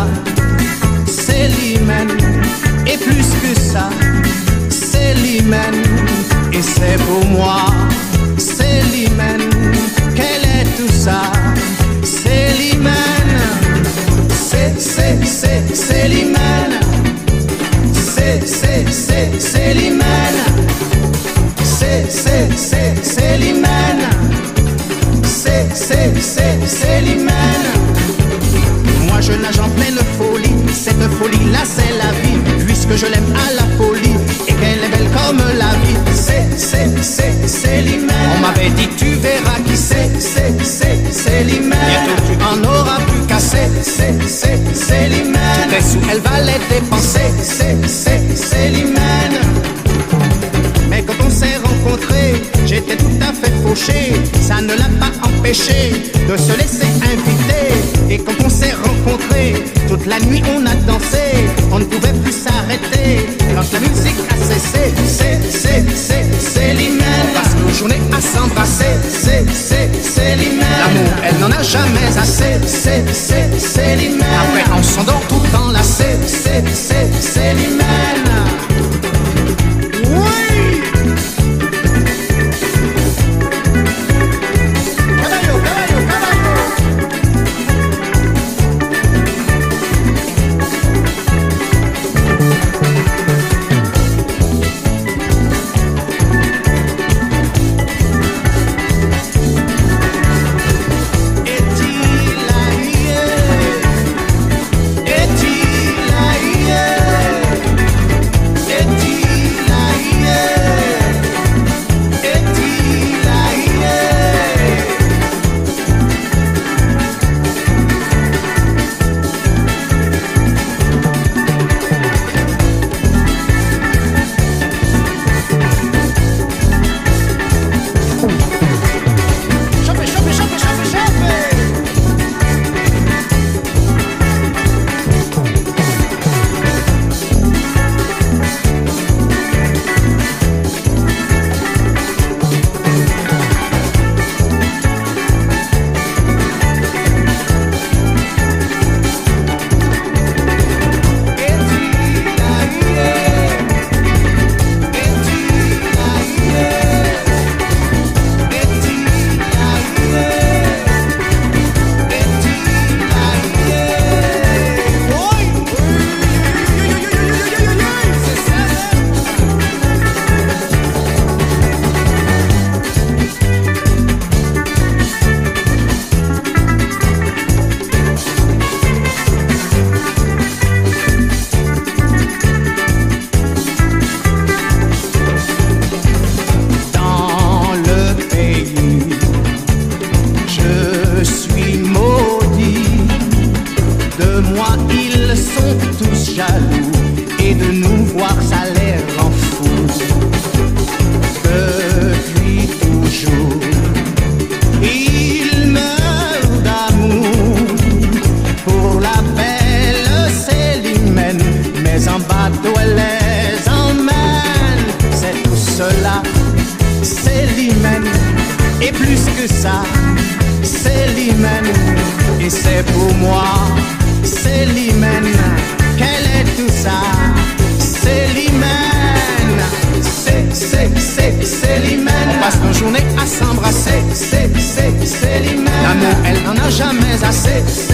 ça, c'est l'hymen. Et plus que ça, c'est l'hymen. Et c'est pour moi, c'est l'hymen. Quel est tout ça? C'est l'hymen. C'est l'hymen. C'est l'hymen. C'est l'hymen. C'est l'hymen. Moi je nage en pleine folie. Cette folie là c'est la vie. Puisque je l'aime à la folie et qu'elle est belle comme la vie. C'est l'hymen. On m'avait dit tu verras qui c'est l'hymen. Bientôt tu en auras plus qu'à c'est l'hymen. Tes sous elle va les dépenser. C'est l'hymen. Mais quand on s'est rencontrés, j'étais tout à fait fauché. Ça ne l'a pas empêché de se laisser inviter. Et quand on s'est rencontrés, toute la nuit on a dansé. On ne pouvait plus s'arrêter. Quand la musique a cessé, c'est l'hymen. On passe nos journées à s'embrasser. C'est l'hymen. L'amour, elle n'en a jamais assez. C'est l'hymen. Après on s'endort tout enlacé. C'est l'hymen. Oui! Et plus que ça, c'est l'hymen. Et c'est pour moi, c'est l'hymen. Quel est tout ça? C'est l'hymen. C'est l'hymen. On passe nos journées à s'embrasser. C'est l'hymen. L'amour, elle n'en a jamais assez.